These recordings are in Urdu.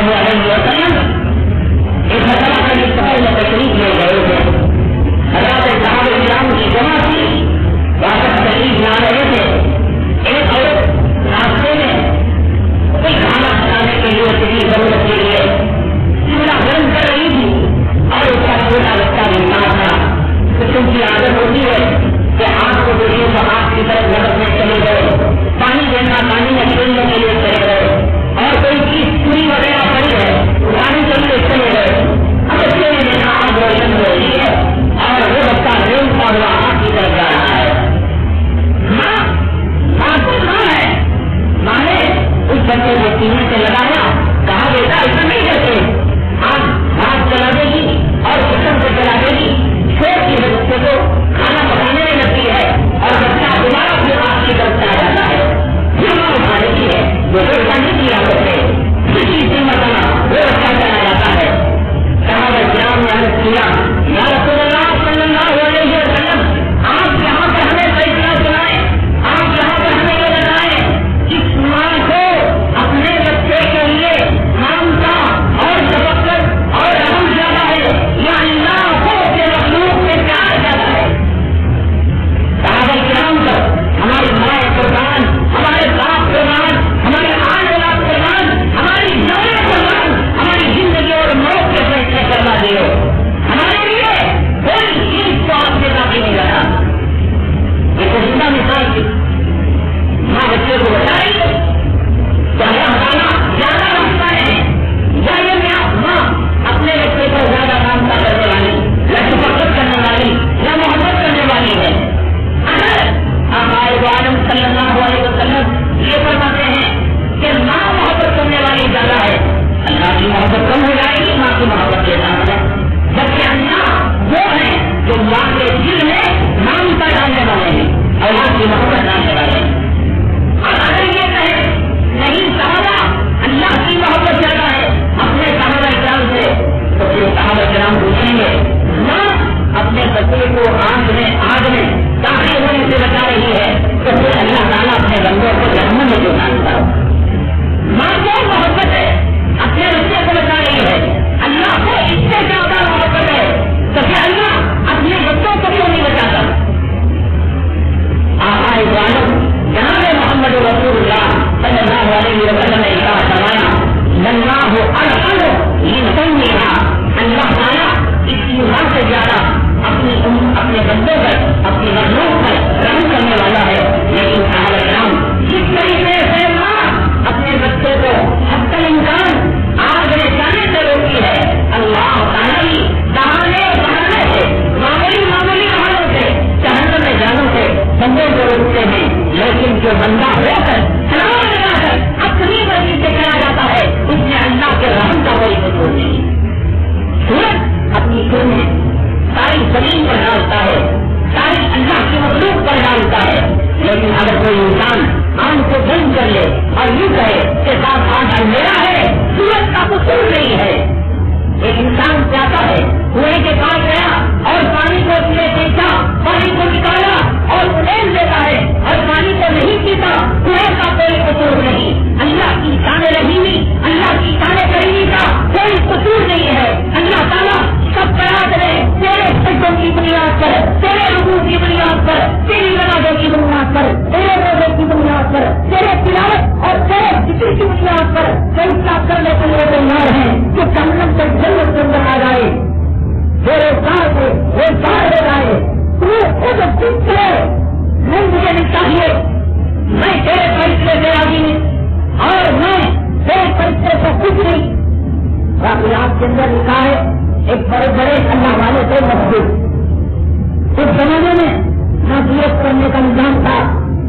اللہ علیہ وسلم ایک مرتبہ کبھی سفر میں تشریف لے گئے تھے. حضرات صحابہ کرام کی جمع تھی, واپس تشریف لا رہے تھے. ایک عورت راستے میں کوئی کھانا کھلانے کے لیے کسی ضرورت کے لیے چولہا گرم کر رہی تھی اور اس کا چھوٹا بچہ بیمار تھا. کچھ ان کی عادت ہوتی ہے کہ ہاتھ کو دیکھے تو ہاتھ کی طرف مدد میں چلے گئے, پانی دینا پانی میں کھیلنے کے لیے چلے گئے, اور کوئی چیز پوری وغیرہ پڑی ہے اٹھانے کے لیے چلے گئے. اب بچے نے دیکھا آگ روشن ہو رہی ہے اور وہ بچہ ریلتا ہوا ہاتھ کی طرف جا رہا ہے. ماں کو کہاں ہے؟ ماں نے اس بچے کو سینے سے لگایا, کہا بیٹا ایسا نہیں کرتے, آگ ہاتھ چلا دے گی اور کچن کو چلا دے گی, چھوٹی بچے کو کھانا پکانے میں لگتی ہے اور بچہ دوبارہ پھر آپ کی طرف آ جاتا ہے. یہ ماں اٹھا دیتی ہے, وہ ایسا نہیں کیا کرتے, کسی سے مطلب وہ اچھا چلا جاتا ہے. صحابہ کرام نے عرض کیا, یا رسول اللہ صلی اللہ علیہ وسلم, آپ یہاں پر ہمیں فیصلہ سنائیں, آپ یہاں پر ہمیں یہ بتائیں, اس ماں کو اپنے بچے کے لیے مامتا اور تفکر اور رحم زیادہ ہے یا اللہ کو کے مخلوق سے پیار زیادہ ہے؟ صحابہ کرام کو ہماری ماں قربان, ہمارے باپ قربان, ہمارے آنے والا قربان, ہماری جانیں قربان, ہماری زندگی اور موت کے فیصلے کروا دیو. ہمارے لیے کوئی چیز تو آپ سے باقی نہیں رہا. یہ زندہ مثال تھی. ماں بچے کو بتا رہی ہے تو اللہ تعالیٰ زیادہ رکھتا ہے یا یہ ماں اپنے بچے کو زیادہ کام کرنے والی یا شفقت کرنے والی یا محبت کرنے والی ہے. اگر ہمارے عالم صلی اللہ علیہ وسلم یہ فرماتے ہیں کہ ماں محبت کرنے والی زیادہ ہے, اللہ کی محبت کم ہو جائے گی, ماں کی محبت کے ساتھ ہے. جبکہ اللہ وہ ہے جو ماں کے دل میں مامتا ڈالنے والے ہیں اور ماں کی محبت ڈالنے والے ہیں. اور اگر یہ کہے نہیں صحابہ اللہ کی محبت زیادہ ہے اپنے صحابہ کرام سے, تو پھر صحابہ کرام پوچھیں گے ماں اپنے بچے کو آگ میں داخل ہونے سے بچا رہی ہے, تو پھر اللہ تعالیٰ اپنے بندوں کو جہنم میں جو ڈالتا ہے. ماں کو محبت ہے, اپنے بچے کو بچا رہی ہے, اللہ کو اس سے زیادہ محبت ہے, تو پھر اللہ اپنے بچوں کو کیوں نہیں بچاتا؟ آقائے عالم جناب محمد رسول اللہ صلی اللہ علیہ وسلم نے کہا فرمایا اللہ ارحم لسنها, اللہ تعالیٰ اس کی ماں سے زیادہ اپنے بندوں پر, اپنی مخلوق پر رحم کرنے والا ہے. لیکن صحابہ کرام جس طریقے سے ماں اپنے بچے کو حتی الامکان آگ میں جانے سے روکی ہے, اللہ تعالیٰ ہی بہانے سے معمولی بہانوں سے جہنم میں جانوں سے بندوں کو روکتے ہیں. لیکن جو بندہ ہو کر سلام لگا کر اپنی مرضی سے چلا جاتا ہے اس میں اللہ کے رحم کا کوئی قصور نہیں. سورج اپنی کرنیں ساری زمین پر ڈالتا ہے, ساری اللہ کی مخلوق پر ڈالتا ہے, لیکن اگر کوئی انسان آنکھ کو بند کر لے اور یوں کہے کہ صاحب آج میرا ہے, سورج کا قصور نہیں ہے. ایک انسان جاتا ہے کنویں کے پاس گیا اور پانی کو پیے پیچھا, پانی کو نکالا اور پھینک دیتا ہے اور پانی کو نہیں پیتا, کنویں کا کوئی قصور نہیں. اللہ کی شان رحیمی, اللہ کی شان کریمی کا کوئی قصور نہیں ہے. اللہ تعالیٰ سب قرار دے تیرے سجدوں کی بنیاد پر, تیرے رکوع کی بنیاد پر, تیری نمازوں کی بنیاد پر, تیرے روزے کی بنیاد پر, تیرے تلاوت اور تیرے ذکر کی بنیاد پر فیصلہ کرنے کے لیے تیار ہیں کہ جنت سے جنت کے اندر آ جائے, وہ روزگار سے روزگار ہو جائے. تو خود جیت کرے, نہیں مجھے نہیں چاہیے, میں تیرے فیصلے سے راضی ہوں اور میں تیرے فیصلے سے خوش نہیں. واقعات کے اندر لکھا ہے ایک بڑے بڑے اللہ والے تھے مسجد. اس زمانے میں نہ دیت کرنے کا نظام تھا,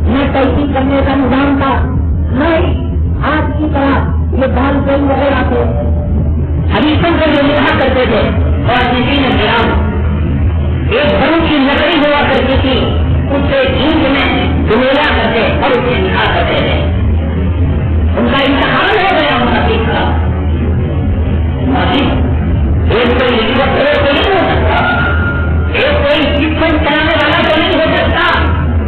نہ تحقیق کرنے کا نظام تھا, نہ آج کی طرح یہ دال تیل وغیرہ تھے. حدیثوں کو یہ لکھا کرتے تھے اور کسی نے گرام ایک بڑوں کی لکڑی ہوا کرتی تھی, اسے جھینک میں ڈبویا کرتے اور اسے لکھا کرتے تھے. ان کا امتحان ہو گیا منافق کا. ایک کوئی لکھت تو نہیں ہو سکتا, ایک کوئی ٹریٹمنٹ کرانے والا تو نہیں ہو سکتا,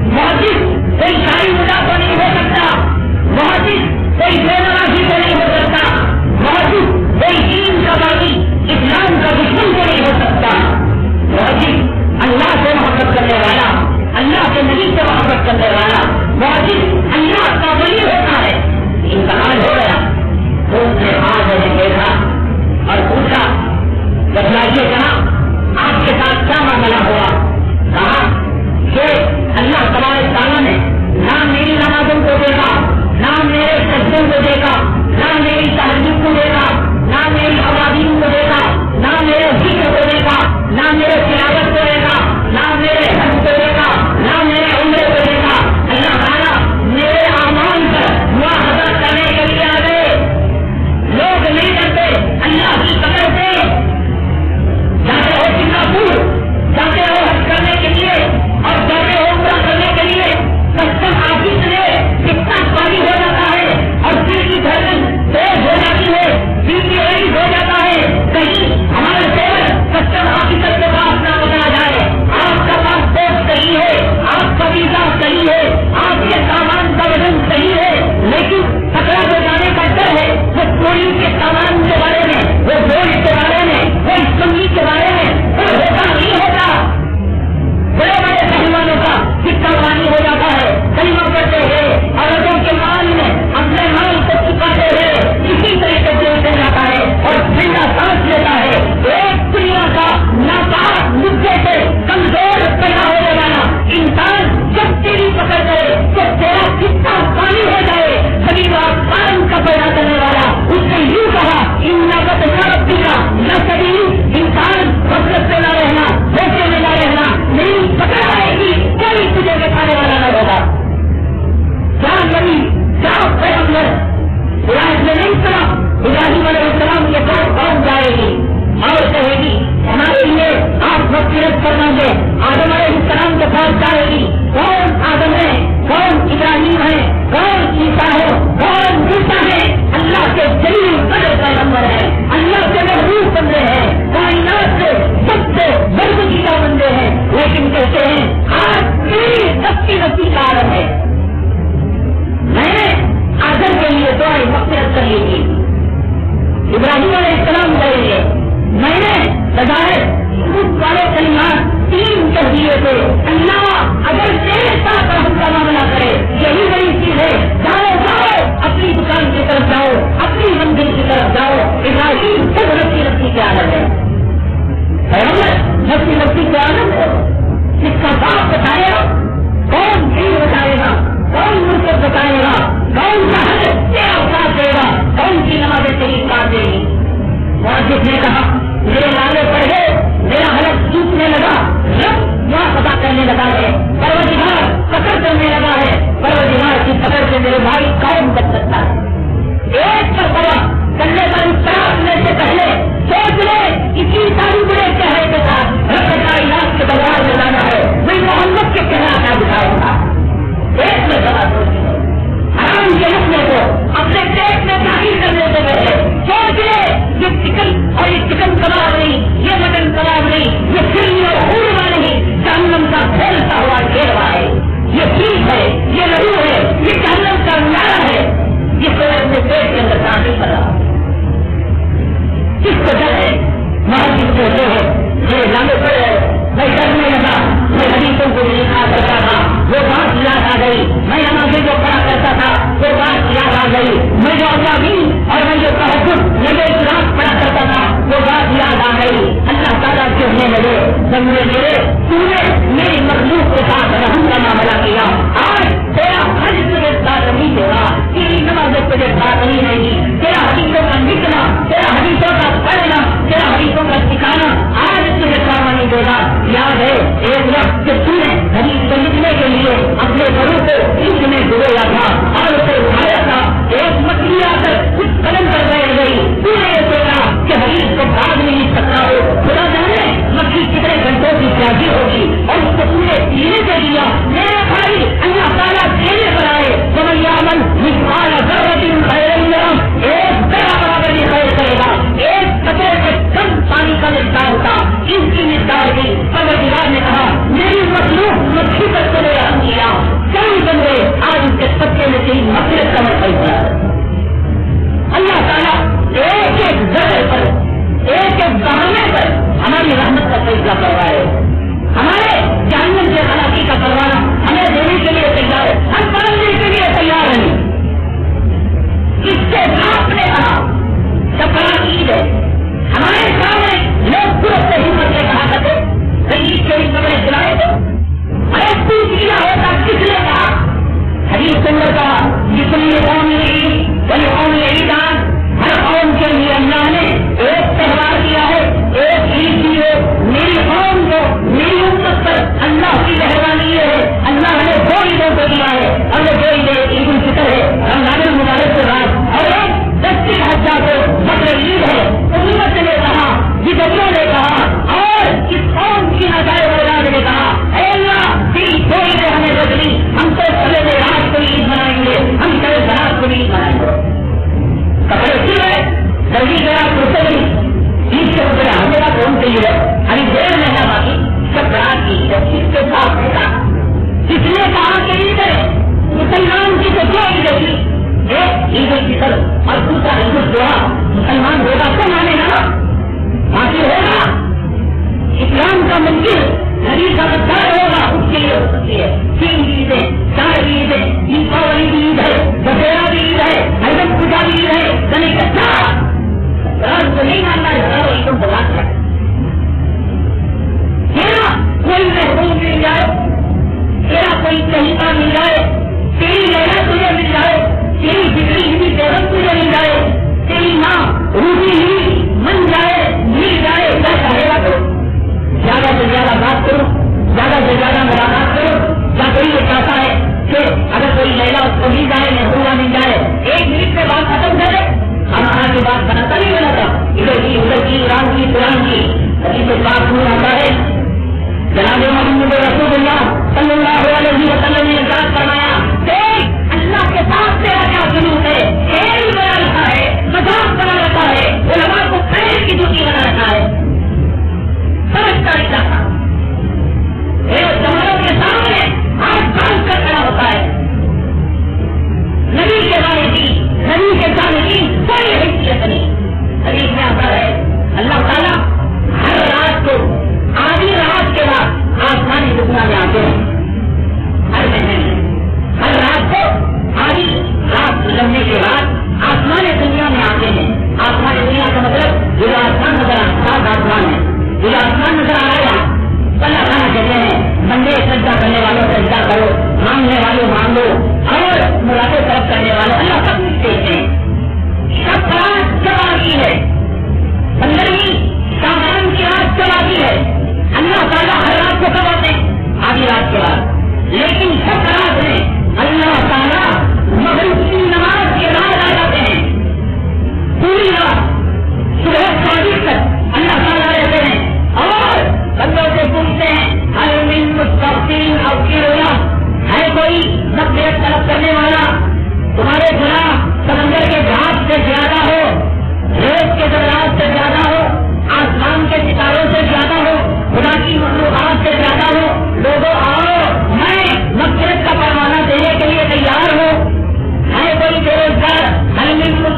محدث کوئی شاعری مدا تو نہیں ہو سکتا, محدث کوئی بے نمازی تو نہیں ہو سکتا, محدث سزا ہے والے کلمات 3 کہہ دیے تھے اللہ اگر تیرے ساتھ رحم کا معاملہ کرے یہی بڑی چیز ہے جاؤ اپنی دکان کی طرف جاؤ اپنی منزل کی طرف جاؤ ابراہیم خود رسی کی عادت ہے رسی کی عادت ہے اس کا باپ بتائے گا کون دین بتائے گا کون مرکز بتائے گا کون سا تیرا اوقات دے گا کون سی نمازیں تیری کاٹ دے گی اور جس نے کہا میرے نالے پڑھے میرا حلق ٹوٹنے لگا رب وہاں پتا کرنے لگا ہے پروردگار پکڑ کرنے لگا ہے پروردگار کی پکڑ سے میرے بھائی کون بچ سکتا ہے ایک مرتبہ کلے پر اترنے سے پہلے سوچ لے اسی ساری بڑے چہرے کے ساتھ رب کا علاج کے بازار میں جانا ہے میں محمد کے چہرہ کا دکھاؤں گا ایک مرتبہ سوچ لے حرام کے حصے کو اپنے پیٹ میں داخل کرنے سے پہلے سوچ لے یہ چکن اور یہ چکن کباب نہیں یہ مٹن کباب نہیں یہ پھرنی اور خورما نہیں جہنم کا پھیلتا ہوا گھیروا ہے یہ چیز ہے یہ لہو ہے یہ جہنم کا نعرہ ہے جس کو اپنے پیٹ کے اندر داخل کر رہا کس کو ڈر ہے مسجد سے جو ہے میرے لامے پڑے میں ڈرنے لگا میں حدیثوں کو لکھا کرتا تھا وہ بات یاد آ گئی میں نمازیں جو پڑھا کرتا تھا وہ بات یاد آ گئی میں جو اللہ اور میں جو تحجد میں جو اخلاص پڑھا کرتا تھا وہ بات یاد آ گئی اللہ تعالیٰ کہنے لگے سمجھے میرے تو نے میری مخلوق کے ساتھ رحم کا معاملہ کیا آج تیرا حج تجھے ساتھ نہیں دے گا تیری نمازیں تجھے ساتھ نہیں رہے گی تیرا حدیثوں کا لکھنا تیرا حدیثوں کا پڑھنا تیرا حدیثوں کا سکھانا آج تجھے کام نہیں دے گا یاد ہے ایک وقت جب تم نے حدیث کو لکھنے کے لیے اپنے گھروں کو اس میں ڈبویا تھا اور اسے اٹھایا تھا ایک مچھلی آ کر اس قدم پر بیٹھ گئی تو نے یہ سوچا کہ حدیث کو بعد میں لکھ سکتا ہو خدا جانے مچھلی کتنے گھنٹوں کی پیاسی ہوگی اور اس کو تم نے پینے سے دیا میرے بھائی اللہ تعالیٰ دینے پر آئے سمجھ عمل مثقال ذرۃ خیر یرہ ایک ذرہ برابر ہی خیر کرے گا ایک قطرے سے کم پانی کا مقدار ہوتا اس کی مقدار کی پروردگار نے کہا میری مخلوق مچھلی پر کو رحم کیا کئی بندے آج اس کے سبقے میں تیری مغفرت کا فیصلہ اللہ تعالیٰ ایک ایک ذرے پر ایک ایک دانے پر ہماری رحمت کا فیصلہ کروا ہے ہمارے جہنم سے خلاصی کا کروانا ہمیں دینے کے لیے تیار ہے ہم پڑھنے کے لیے تیار ہیں اس سے آپ نے کہا جب بڑا عید ہے ہمارے سامنے لوگ پورے ہمت سے کہا کرتے عید کے کپڑے سلائے تھے ارے تو کیا ہوتا کس نے کہا حدیث کے اندر کہا جس لیے قوم عید ولی قوم عیدان ہر قوم کے لیے اللہ نے ایک تہوار کیا ہے ایک عید کی ہے میری قوم کو میری امت پر اللہ کی مہربانی یہ ہے اللہ نے 2 عیدوں کو دیا ہے اور وہ 2 عیدیں عید الفطر ہے رمضان المبارک کے بعد اور ایک 10 الحجہ کو بقر عید ہے امت نے کہا جدوں نے کہا اور اس قوم کی نظائر وغیرہ نے کہا اے اللہ تیری 2 عیدیں ہمیں بدلی ہم تو سویرے رات کو عید منائیں گے ہم کل رات کو عید منائیں گے کپڑے سلے جلدی گیا پوچھے عید سے کپڑے ہمیرا کون چاہیے ابھی 1.5 مہینہ باقی سب رات کی اس کے ساتھ ہوگا جس نے کہا کہ عید ہے مسلمان کی تو 2 عیدیں تھی ایک عید الفطر اور دوسرا عید الضحیٰ مسلمان ہوگا تو مانے گا باقی ہوگا اسلام کا منکر نبی کا بدار ہوگا اس کے لیے ہو سکتی ہے 3 عیدیں 4 عیدیں دیپاولی کی عید ہے دشہرا کی عید ہے حرم پوجا کی عید ہے یعنی کچا رات کو نہیں ماننا ہے عیدوں کو بات ہے تیرا کوئی محبوب مل جائے تیرا کوئی چہیتا مل جائے تیری لہر تجھے مل جائے تیری بگڑی ہوئی بیگم تجھے مل جائے تیری ماں روحی ہوئی من جائے مل جائے کیا چاہے گا تو زیادہ سے زیادہ بات کرو زیادہ سے زیادہ ملاقات کرو یا کوئی یہ چاہتا ہے کہ اگر کوئی لیلا اس کو مل جائے محبوبہ مل جائے 1 منٹ میں بات ختم کرے ہمارا کی بات بناتا نہیں بناتا ادھر کی ایران کی قرآن کی ابھی تو بات ہو جاتا ہے جناب محمد رسول اللہ صلی اللہ علیہ وسلم نے ارشاد فرمایا دیکھ اللہ کے ساتھ تیرا کیا سلوک ہے کھیل بنا رکھا ہے مذاق بنا رکھا ہے علماء کو پیر کی جوتی بنا رکھا ہے سمجھتا نہیں چاہتا جماعتوں کے سامنے ہاتھ باندھ کر کھڑا ہوتا ہے نبی کے بارے کی نبی کے سامنے کی کوئی حیثیت نہیں حدیث میں آتا ہے اللہ تعالیٰ ہر رات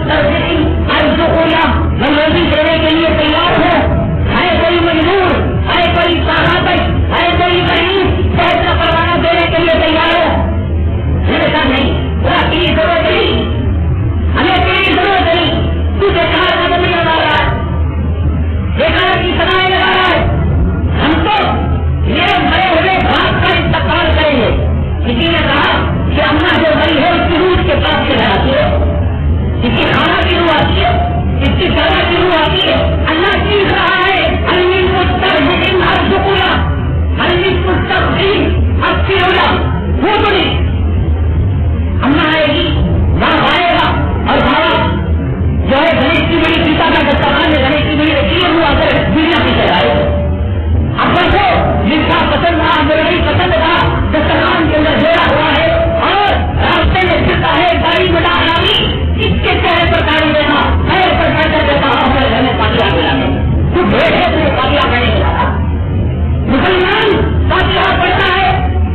مسترزقین ارزقنا، میں روزی دینے کے لیے تیار ہوں. ہے کوئی مجبور، ہے کوئی صحابہ، ہے کوئی غریب فیصلہ کروانا دینے کے لیے تیار ہے؟ ایسا نہیں. کی ضرورت نہیں، ہمیں تیری ضرورت نہیں. تو بیکار قدم نہیں لگا رہا ہے، بیکار کی سنائے لگا رہا ہے. ہم تو یہ مرے ہوئے بھاگ کا استقبال کریں گے. کسی نے کہا کہ اماں جو بڑی ہے اس کی روح کے پاس سے آتی ہے، اس کی کھانا کی روح آتی ہے، اس کی سزا کی روح آتی ہے. اللہ سیکھ رہا ہے المین مسترزقین ارزقنا، المین مسترزقین ارزقنا. وہ بڑی اماں آئے گی، باپ آئے گا اور بھاڑا جو ہے گنیش کی بڑی پیتا کا دسترخوان میں گنیش کی بڑی رکھی ہے وہ آ کر بیڑیاں پیچھے آئے. اب دیکھو جس کا پسند رہا میرے نہیں پسند رہا، دسترخوان کے اندر جوڑا ہوا ہے اور راستے میں پھرتا ہے گاڑی میں ڈالی، اس کے چہرے پر گاڑی دینا، چہرے پر بیٹھے دیتا ہوں میرے گھر میں پاکیا ملانے. تو بھیڑ ہے تمہیں پاکیا کرنے کے بعد مسلمان پاکیا پڑھتا ہے،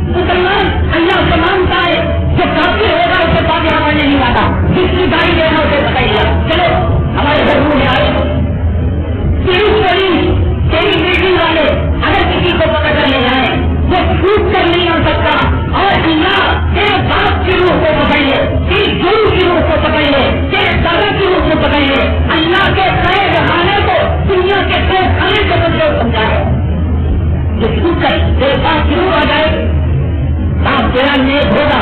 مسلمان اللہ سے مانتا ہے. جو کافر ہوگا اسے پاکیا کرنے نہیں آتا، جس کی گاڑی دینا اسے بتائیے. چلو ہمارے گھر میں آئے تیری بلڈنگ والے اگر کسی کو پکڑ کر لے جائیں وہ چھوٹ کر نہیں آ سکتا، اور اللہ تیرے باپ کی روح کو پکڑ لے، تیری گرو کی روح کو پکڑ لے، تیرے دادا کی روح کو پکڑ لے. اللہ کے قید خانے کو دنیا کے قید خانے کے بدلے سمجھا ہے. جو چھوٹ کر تیرے پاس کی روح آ جائے باپ تیرا نیک ہوگا.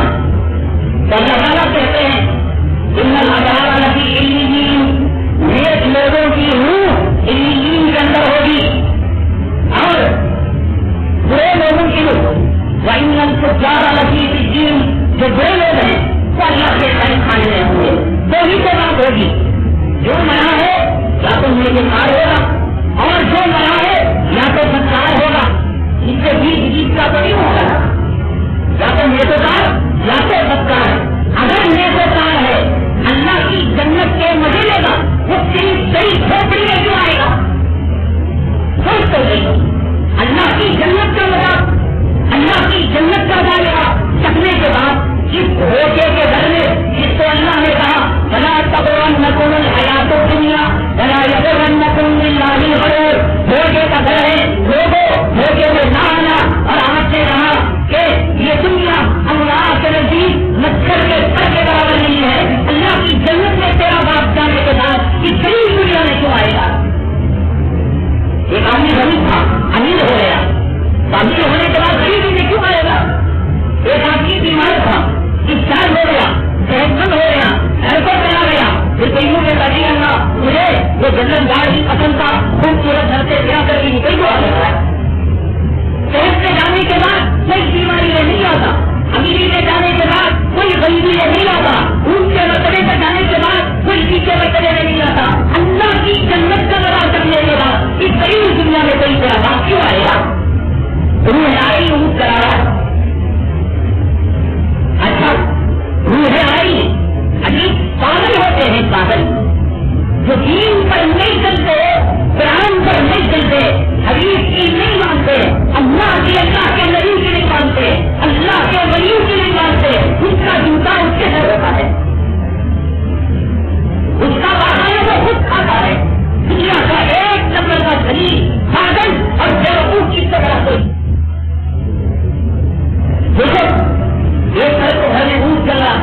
تو اللہ تعالیٰ کہتے ہیں ان الابرار لفی علیین، نیک لوگوں کی روح علیین کے اندر ہوگی اور برے لوگوں کی روح وَإِنَّ الْفُجَّارَ لَفِي سِجِّينٍ، جو برے لوگ ہیں وہ اللہ کے قید خانے میں ہوں گے. دو ہی تو بات ہوگی، جو مرا ہے یا تو نیکوکار ہوگا اور جو مرا ہے یا تو بدکار ہوگا. اس سے بیچ بیچ کا تو نہیں ہوگا، یا تو نیکوکار یا تو بدکار. اگر نیکوکار ہے اللہ کی جنت کے مزے لے گا، وہ صحیح کھوپڑی میں کیوں آئے گا؟ سوچ تو نہیں. اللہ کی جنت کا مزہ، اللہ کی جنت کا جائے گا چکنے کے بعد اس دھوکے کے گھر میں جس کو اللہ نے کہا بلا تغرنکم الحیات الدنیا ولا یغرنکم باللہ الغرور، دھوکے کا گھر ہے. لوگوں دھوکے میں نہ آنا. اور آپ نے کہا کہ یہ دنیا اللہ کے نزدیک مچھر کے سر کے برابر نہیں ہے. اللہ کی جنت میں تیرا باپ جانے کے بعد اس غریب دنیا میں کیوں آئے گا؟ ایک آدمی غریب تھا، امیر ہو گیا، امیر ہونے کے بعد غریبی میں کیوں آئے گا؟ ایک آدمی بیمار تھا، ڈسچارج ہو گیا، صحت مند ہو گیا، ایئرپورٹ میں آ گیا، پھر کہیں کے رضی اللہ مجھے وہ جنرل گاڑی پسند تھا، خوبصورت گھر سے گرا کر کے نکل کو آ جاتا ہے. صحت میں جانے کے بعد کوئی بیماری میں نہیں آتا، امیری میں جانے کے بعد کوئی غریبی میں نہیں آتا، اونچ کے مرتبے پر جانے کے بعد کوئی نیچے مرتبے میں نہیں آتا. اللہ کی جنت کا بڑا کرنے کے بعد اس غریب دنیا میں کوئی تیرا باپ کیوں آئے گا؟ روح آئی اونچ کرا رہا. اچھا روح آئی عجیب پاگل ہوتے ہیں، پاگل جو دین پر نہیں چلتے، قرآن پر نہیں چلتے، حدیث کی نہیں مانتے، اللہ کے نبی کی نہیں مانتے، اللہ کے ولیوں کی نہیں مانتے، اس کا جوتا اس کے سر ہوتا ہے، اس کا بہانا وہ خود کھاتا ہے. دنیا کا ایک نمبر کا غریب پاگل اور بیوقوف کی طرح کوئی. دیکھو ایک طرف تو گھر میں اونٹ چل رہا،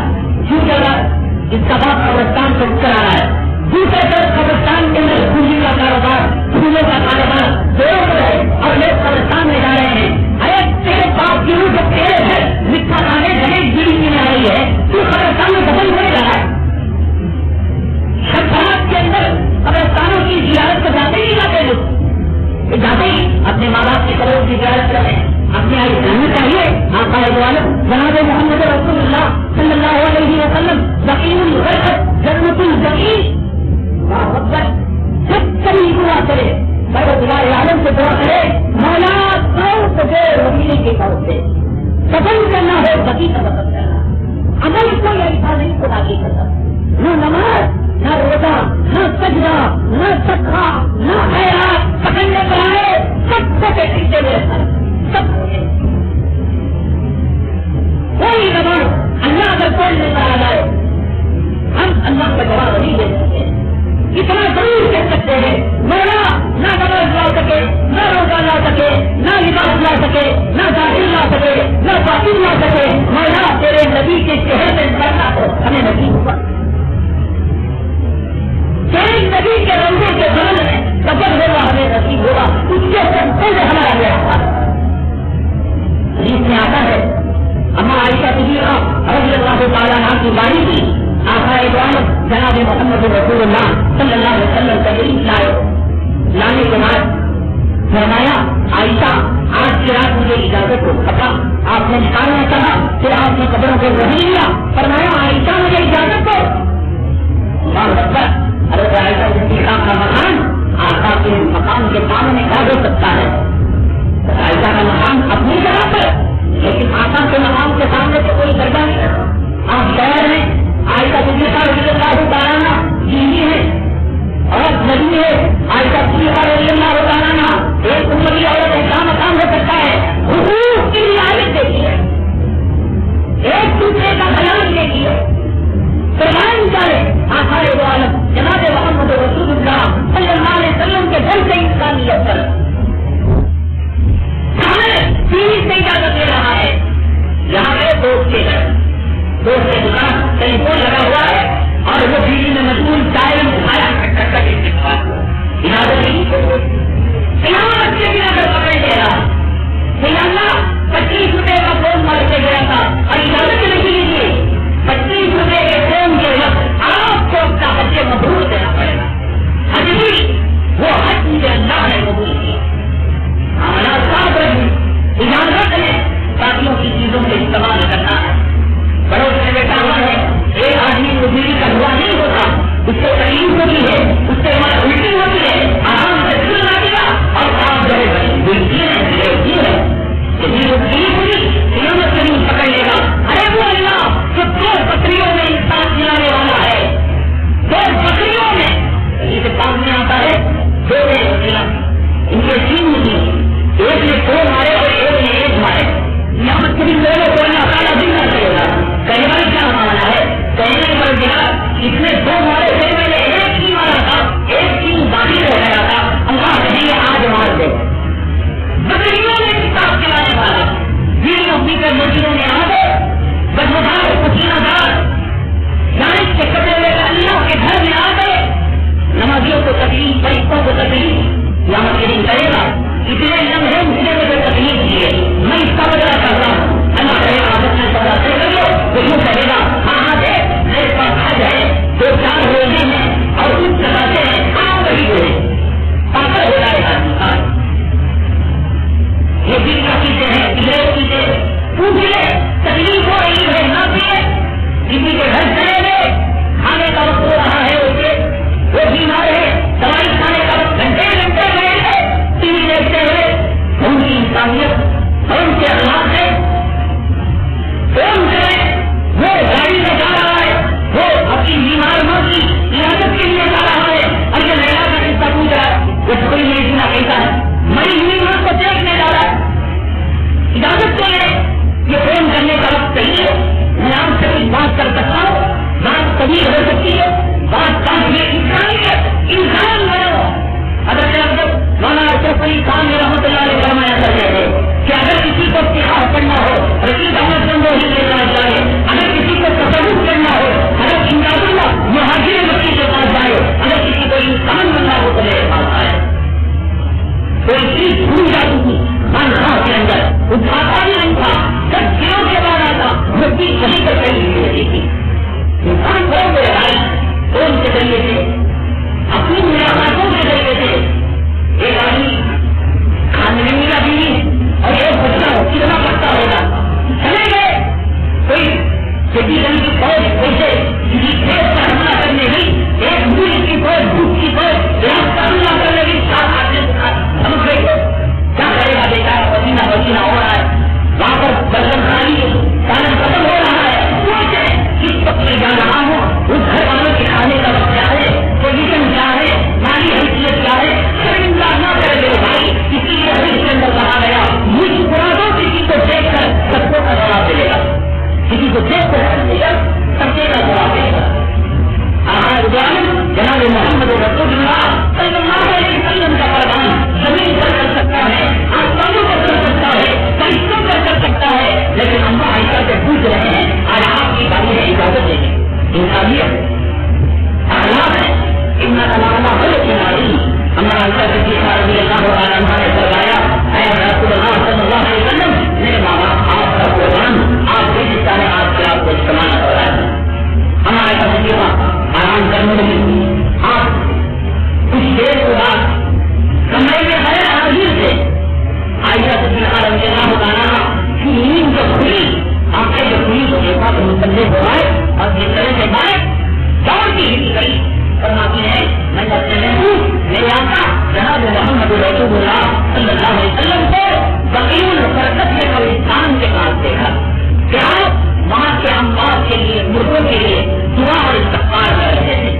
کیوں چل رہا؟ اس کا باپ قبرستان سے چلا رہا ہے. دوسرے طرف قبرستان کے اندر پونجی کا کاروبار، پھولوں کا کاروبار دوڑ رہے اور لوگ قبرستان میں جا رہے ہیں. ارے تیرے باپ کی روح جو تیرے ہے مٹھا کھانے گھنے بیڑی میں آ رہی ہے، تو قبرستان میں دفن ہونے جا رہا ہے. شباب کے اندر قبرستانوں کی زیارت کو جاتے ہی جاتے لوگ جاتے ہی اپنے ماں باپ کی قبروں کی زیارت کریں. اپنے آئی جاننا چاہیے آقا عالم جناب محمد رسول اللہ صلی اللہ علیہ وسلم یقین الغرب جنت الجحیم جب کبھی دعا کرے بڑے عالم سے دعا کرے مولا تجھے وکیل کے طور سے پسند کرنا ہے، بقی کا پسند کرنا. عمل کوئی ایسا نہیں خدا کی قسم، نہ نماز نہ روزہ نہ سجدہ نہ صدقہ نہ خیرات پکڑنے پر آئے، سب سے پیچھے میں سب کوئی نماز اللہ اگر کوئی نہیں کرا جائے ہم اللہ کا جواب نہیں دے سکتے. اتنا ضرور کہہ سکتے ہیں مولا نہ نماز لا سکے, نہ روزہ لا سکے, نہ لباس لا سکے, نہ ظاہر لا سکے, نہ باطن لا سکے, مولا تیرے نبی کے چہرے میں کرنا ہو ہمیں نصیب ہوا. تیرے نبی کے روزے کے بدل میں قبر ہوگا ہمیں نصیب ہوگا. اس کے سب سے ہمارا یہ حدیث میں آتا ہے اما عائشہ صدیقہ رضی اللہ تعالیٰ عنہ کی باری کی آقا اکرم جناب محمد رسول اللہ صلی اللہ علیہ وسلم تشریف لائے. لانے کے بعد فرمایا عائشہ آج کی رات مجھے اجازت ہو. پتا آپ نے نکالنا چاہا پھر آپ نے قبروں کو رہ لیا. فرمایا عائشہ مجھے اجازت ہو. اللہ اکبر. حضرت عائشہ صدیقہ کا مکان آقا کے مقام کے سامنے کیا ہو سکتا ہے؟ عائشہ کا مقام اپنی جگہ پر, لیکن آقا کے مقام کے سامنے سے کوئی درجہ نہیں. آپ شہر میں عائشہ صدیقہ رضی اللہ تعالیٰ عنہ بیوی ہے اور نبی ہے. عائشہ صدیقہ رضی اللہ تعالیٰ عنہ ایک عمری عورت ایسا مقام ہو سکتا ہے حقوق کی رعایت دیتی ہے, ایک دوسرے کا خیال دیتی ہے. فرمان چاہے آقا دو عالم جناب محمد رسول اللہ صلی اللہ علیہ وسلم کے گھر سے انسانیت پر تیس سے اجازت دے رہا ہے. یہاں پہ دوست کے گھر, دوست کے دکان ٹیلی فون لگا ہوا ہے اور وہ بیوی میں مشغول چائے میں کھایا اجازت نہیں. قیامت کے بنا کر پکڑ دے رہا اللہ 25 روپے کا فون مار کے گیا تھا اور اجازت نہیں لیجیے. 25 روپے کے فون کے وقت آپ کو اپنا حج مبرور دینا پڑے گا. حج بھی وہ حج مجھے اللہ نے قبول کیا. اجازت ہے ساتھیوں کی چیزوں سے استعمال کرنا ہے. پڑوس میں بیٹھا ہوا ہے, ایک آدمی کو بیوی کا دعا نہیں ہوتا, اس سے تکلیف ہوتی ہے, اس سے الٹی ہوتی ہے, آرام سے دل نہ دیا اور آپ جو ہے بلتی ہے قیامت سے نہیں پکڑ لے گا. ارے وہ اللہ جو 2 بکریوں میں انسان کھلانے والا ہے, 2 بکریوں میں یہ سامنے آتا ہے 2 ان کے 3 نہیں, ایک نے 2 مارے اور ایک نے 1 مارے. یہاں کبھی لوگوں کو اللہ تعالیٰ بھی نہ کرے گا. کئی بار کیا مانا ہے, کہنے پر گیا اس نے 2 مارے تھے, میں نے 1 ہی مارا تھا, 1 کی باقی رہ گیا تھا. اللہ نے آج مار دے. بکریوں نے کتاب چلانے والا بیوی اپنی کر مسجدوں میں آ گئے, بدمدار پسینہ دار جانب کے کپڑے لے کر اللہ کے گھر میں آ گئے. نمازیوں کو تکلیف, فرشتوں کو تکلیف, یہاں کے دن کرے گا اتنے لمحے مجھے مجھے تکلیف دیے, میں اس کا بدلا کر رہا ہوں. اللہ کرے گا عادت میں بدلا کر لو تو یوں کہے گا ہاں دے میرے پاس حج ہے, 2-4 روزے ہیں اور کچھ لگاتے ہیں, کہاں وہی ہوئے پاگل ہو جائے گا. یہ دل کا چیزیں ہیں, پگڑے چیزیں پوچھے تکلیف ہو رہی ہے نہ پیے. کسی کے گھر چلے گئے, کھانے کا وقت ہو رہا ہے اسے, وہ بیمار ہے, دوائی کھانے کا وقت گھنٹے گھنٹے رہے ہیں, ٹی وی دیکھتے ہوئے. ان کی انسانیت اور ان کے اخلاق ہے. فون کرے وہ گاڑی میں جا رہا ہے, وہ اپنی بیمار ماں کی علاقت کے لیے جا رہا ہے, اور یہ لہرا کا قصہ پوچھ رہا ہے وہ کوئی نہیں اتنا کیسا ہے, مری ہوئی ماں کو دیکھنے جا رہا ہے. اجازت تو ہے یہ فون کرنے کا وقت صحیح ہے, میں آپ سے کچھ بات کر سکتا ہوں, بات کبھی ہو سکتی ہے, بات یہ انسان بنو. اگر مولانا اشرف علی خان رحمۃ اللہ علیہ فرمایا کرتے تھے کہ اگر کسی کو اتحاد کرنا ہو, رشید احمد گنگوہی کے پاس جائے, اگر کسی کو تصرف کرنا ہو, اگر امداد اللہ مہاجر بچی کے پاس جائے, اگر کسی کو انسان بننا ہو تو میرے پاس آئے. کوئی چیز بھول جاتی تھی خانخواہ کے اندر, اٹھاتا بھی نہیں تھا, 10 دنوں کے بعد آتا, مٹی کہیں پر کہیں نہیں رہتی تھی. انسان کون دے رہا ہے, فون کے ذریعے سے, اپنی ملاقاتوں کے ذریعے سے. ایک آدمی کھانے میں ملا بیوی اور ایک بچہ کتنا پڑتا ہوگا, چلے گئے زندگی آپ اس شیر کو بات کمرے میں ہے آخر سے عائشہ صدیقہ رضی اللہ عنہا کی نیند جو کھلی آنکھیں جو کھلی تو دیکھا تو مسلے ہو آئے اور جس طرح سے بائے دوڑتی ہی گئی فرماتی ہے میں جب چلے ہوں میرے آقا جناب محمد رسول اللہ صلی اللہ علیہ وسلم کو بقیع البرکت کے قبرستان کے پاس دیکھا کہ آپ وہاں کے اموات کے لیے مردوں کے لیے دعا اور استغفار کر رہے تھے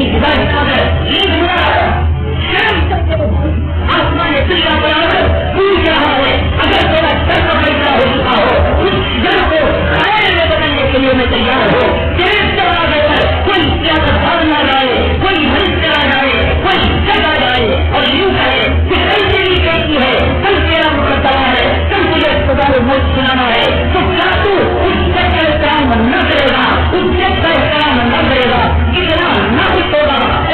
کی ہدایت ہے عید مبارک شام تک کے آسمان دنیا برابر پوچھ رہا ہے اگر تیرا سر پیدا ہو چکا ہو اس جل کو خیر میں بدلنے کے لیے میں تیار ہو تیرے دروازے پر کوئی زیادہ بھاگ نہ جائے کوئی مریض چلا جائے کوئی چلا جائے اور یوں کہے کہ کل تیری کہتی ہے کل تیرا مقدمہ ہے کل تجھے خدا موت سنانا ہے تو کیا تو اس شخص کا احترام نہ کرے گا اس شخص کا احترام نہ کرے گا اتنا نہ کچھ ہوگا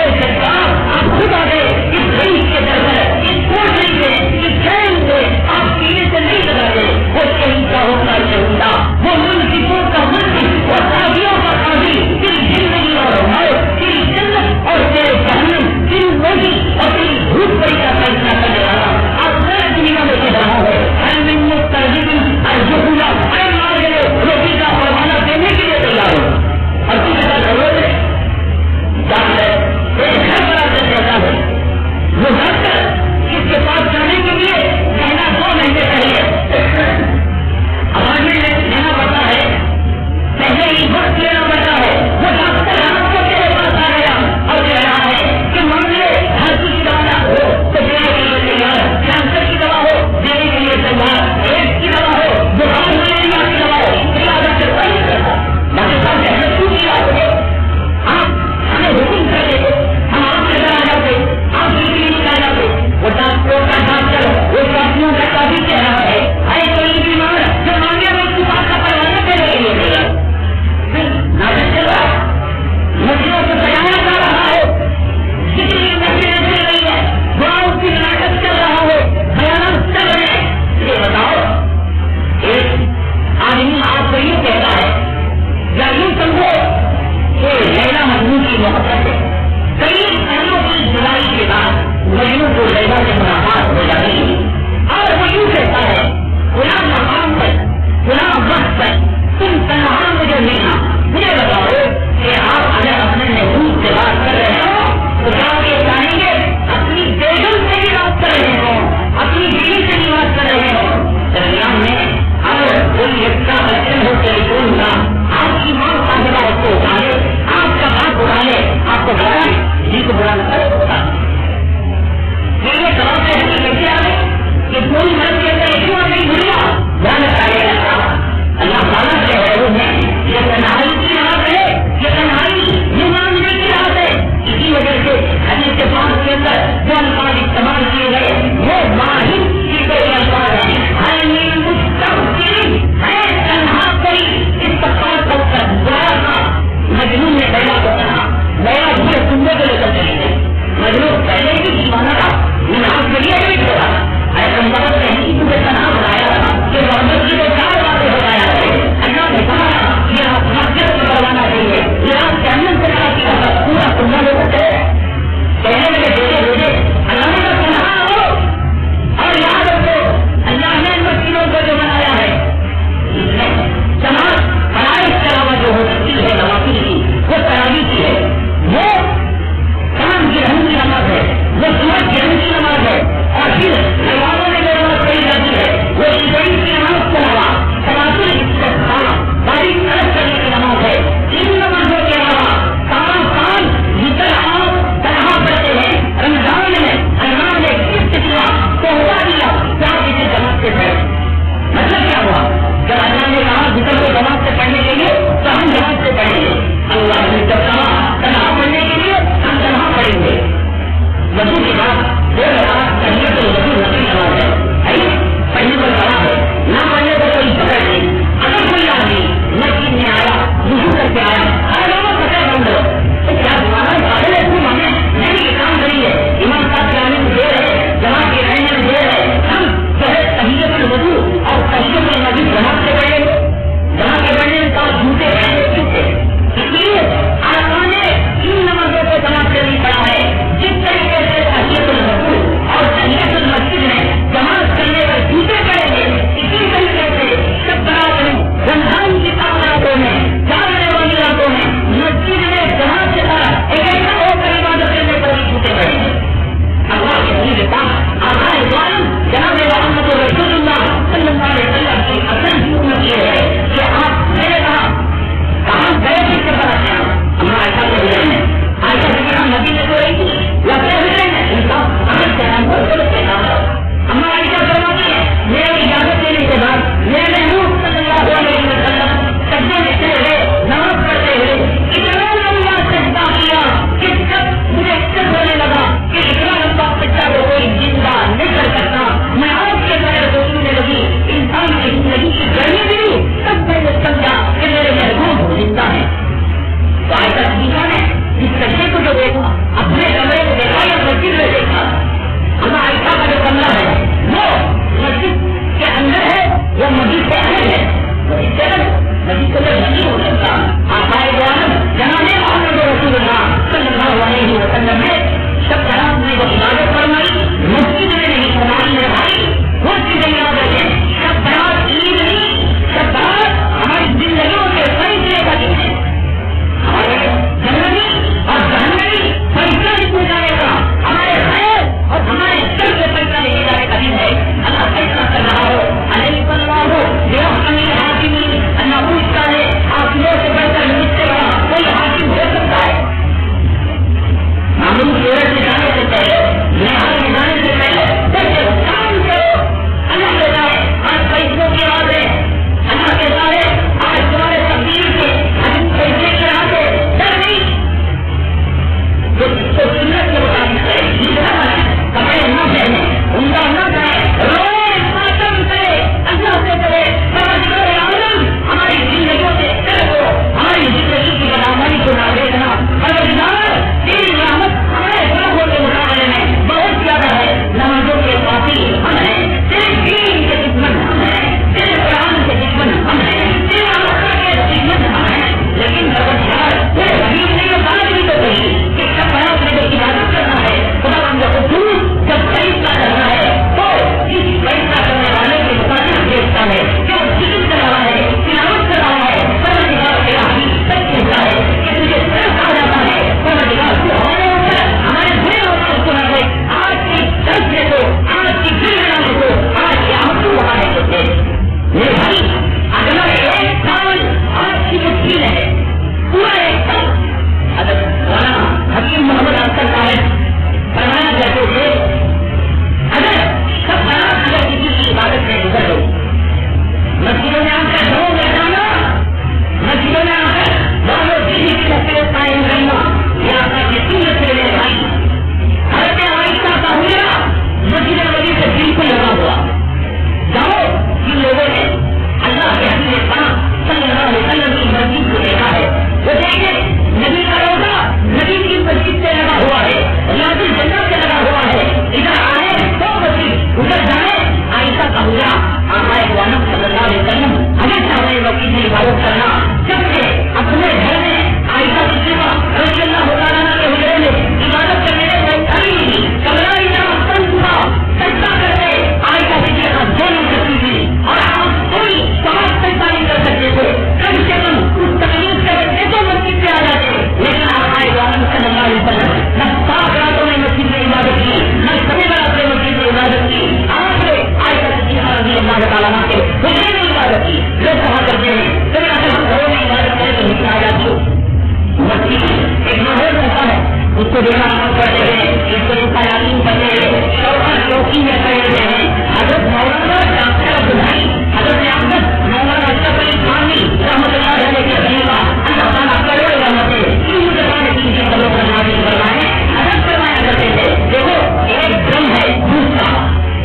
کو دینا کرتے ہیں، اس کو تعلیم کرتے ہیں، شوقت چوکی میں کھڑے ہوئے ہیں. حضرت مولانا ڈاکٹر عبدالحی حضرت احمد مولانا اشرف علی خانوی رحمۃ اللہ علیہ کے خلیفہ اللہ تعالیٰ کروڑ رحمتیں تین زبان کی قبروں پر نازل فرمائے. حضرت فرمایا کرتے تھے دیکھو ایک ڈرم ہے دودھ کا،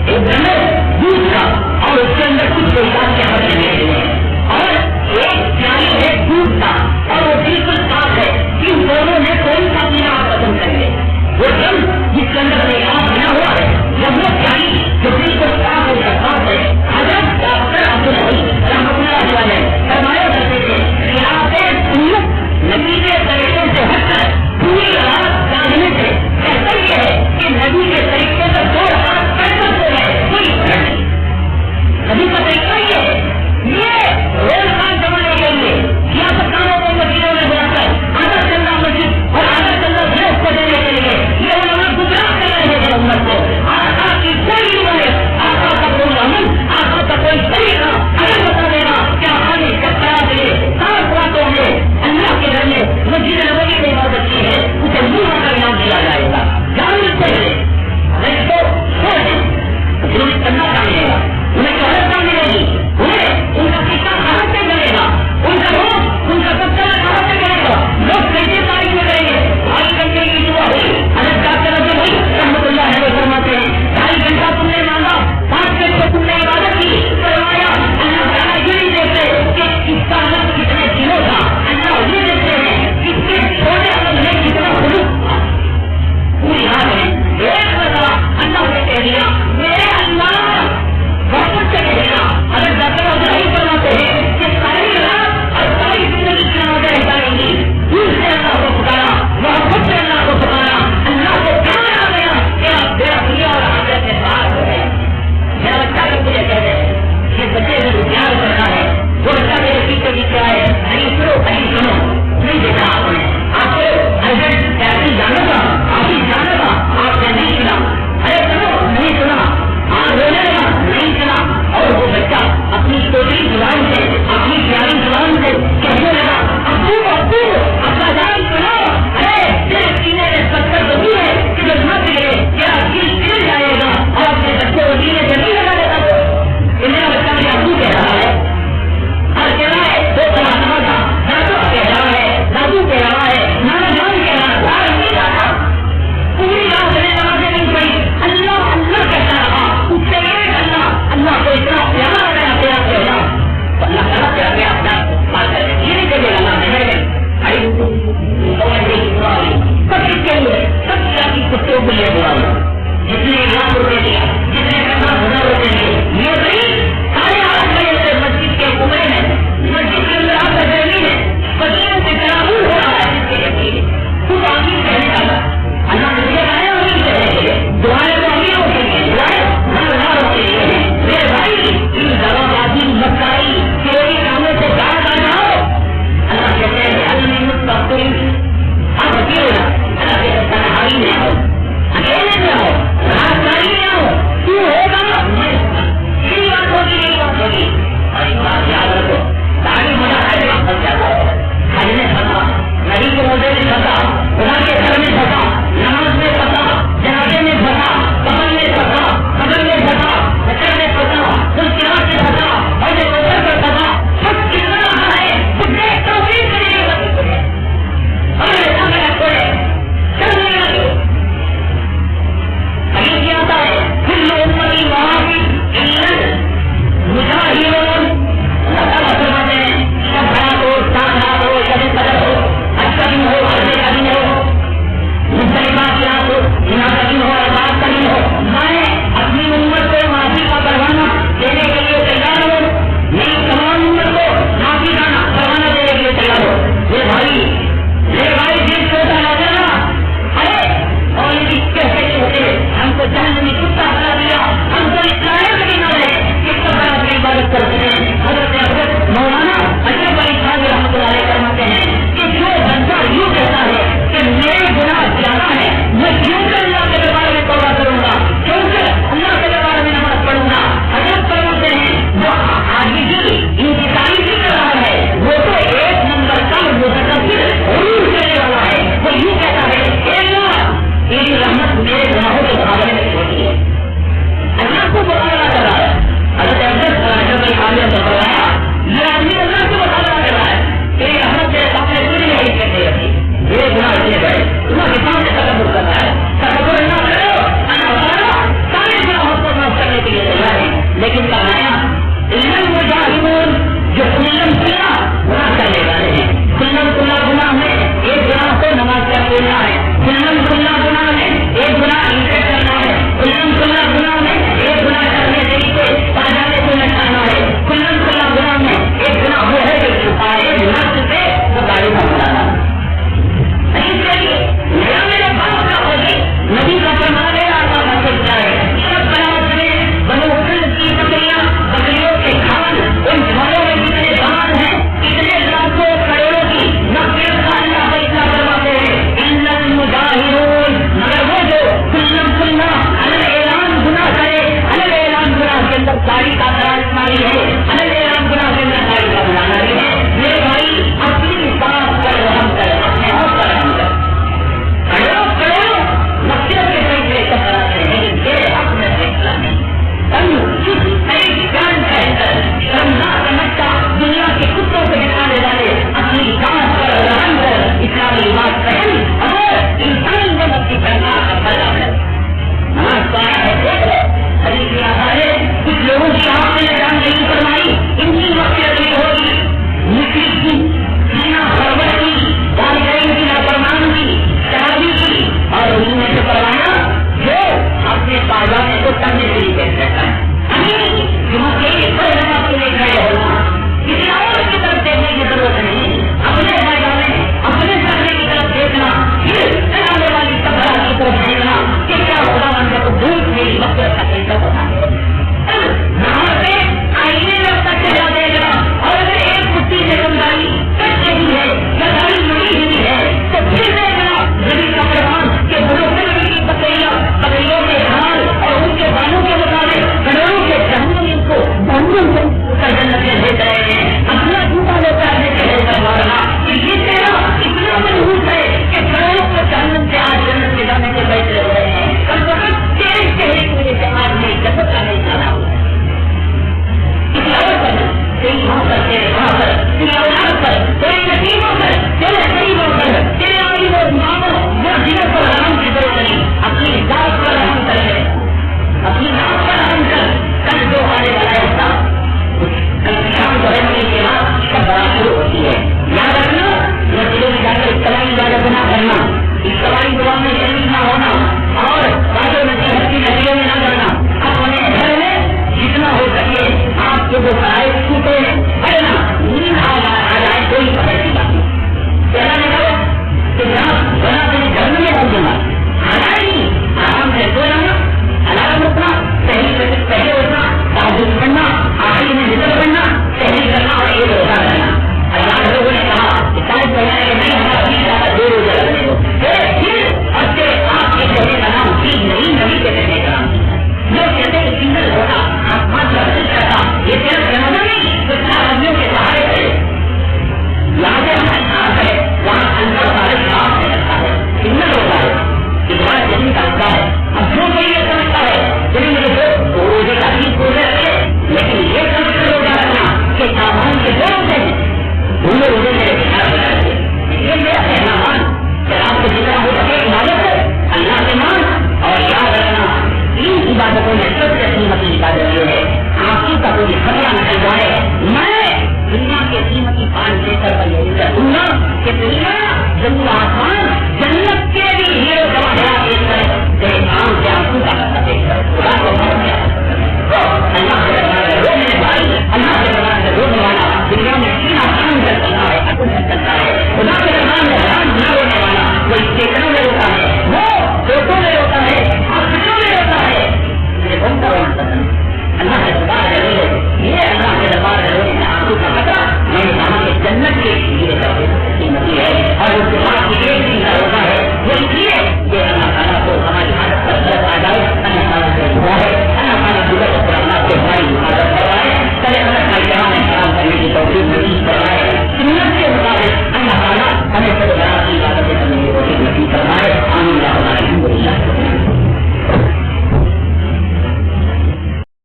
ایک ڈرم ہے دودھ کا اور اس کے اندر کچھ پیسہ کے حوالے لگے ہوئے ہیں، اور ایک پیالی ہے دودھ کا اور وہ بالکل صاف ہے. ان دونوں میں کون سا پینا آپ پسند کریں گے؟ وہ ڈرم جس کے اندر پیسہ بنا ہوا ہے یا وہ پیالی جو بالکل صاف ہے صاف ہے؟ حضرت ڈاکٹر عبدالحی رحمۃ اللہ علیہ فرمایا کرتے تھے نبی کے طریقے سے ہٹ کر پوری رات جاگنے سے بہتر یہ ہے کہ نبی کے طریقے سے 2 رات پڑھ سکتے ہیں، کوئی فرق نہیں. نبی کا طریقہ یہ ہے، یہ روزگار جمانے کے لیے یا پکانوں کو مسجدوں میں بلا کر آدھا چندہ مسجد اور آدھا چندہ گھر کو دینے کے لیے یہ علماء گزراہ کر رہے ہیں امت کو. آقا کی کوئی روایت، آقا کا کوئی عمل، آقا کا کوئی طریقہ اگر بتا دینا کیا آنے سکتا ہے 7 راتوں میں اللہ کے گھر میں مسجد نبوی میں عبادت کی ہے اسے منہ کا انعام دیا جائے گا. جاننے چاہیے نہیں تو انہیں کرنا چاہیے گا، انہیں شہرت ملے گی، انہیں ان کا قصہ کہاں سے ملے گا، ان کا روز ان کا سب کہاں سے ملے گا، لوگ کیسے تاریخ میں کریں گے. 2.5 گھنٹے کی دعا ہوئی حضرت ڈاکٹر عبدالحی رحمۃ اللہ علیہ فرماتے ہیں 2.5 گھنٹہ تم نے مانگا، 5 گھنٹے تم نے عبادت کی، فرمایا اللہ تعالیٰ یہ نہیں دیکھتے کہ اس کا لفظ کتنے دنوں تھا، اللہ یہ دیکھتے ہیں اس کے چھوٹے عمل میں کتنا خلوص تھا. پوری رات میں ایک مرتبہ اللہ نے کہہ دیا میرے اللہ بہت سے کہے گا. اگر ڈاکٹر عبدالحی فرماتے ہیں کہ ساری رات اور ساری زندگی کی نمازیں اتاریں گی، دل سے اللہ کو پکارا، محبت سے اللہ کو پکارا، اللہ کو پیار آ گیا کہ آپ میرا دنیا اور آخرت کے ساتھ ہو گئے. میرا بچہ جب مجھے کہتے ہیں یہ بچے سے پیار کرنا ہے، وہ بچہ میرے پیچھے پیچھے آئے نہیں سنو کہیں سنو نہیں دیکھا آپ نے، آپ کو ارجنٹ ٹیکسی جانا تھا، آپ ہی جانا تھا، آپ نے نہیں سنا، ارے سنو نہیں سنا، آپ رونے لگا نہیں سنا، اور وہ بچہ اپنی چھوٹی زبان سے اپنی پیاری زبان سے کہنے لگا ابو ابو اپنا جان سنو، ارے تیرے سینے میں پتھر تو نہیں ہے کہ جو مت گرے تیرا دل گر جائے گا اور اپنے بچے کو سینے سے نہیں لگا دیتا. میرا بچہ میرا ابو کہہ رہا ہے، ہر کہہ رہا ہے وہ پڑھانا تھا، دادو کہہ رہا ہے، دادو کہہ رہا ہے، نانا جان کہہ رہا ہے، باہر نہیں جاتا. پوری رات میں نمازیں نہیں پڑھی، اللہ اللہ کہتا رہا، اس سے ایک اللہ کو اتنا پیارا لگا پیار کہنا، اللہ تعالیٰ پیار میں اپنا بات کرے یہ نہیں کہے اللہ نے سب کے لیے سب کیا کی کتوں کو لے بلا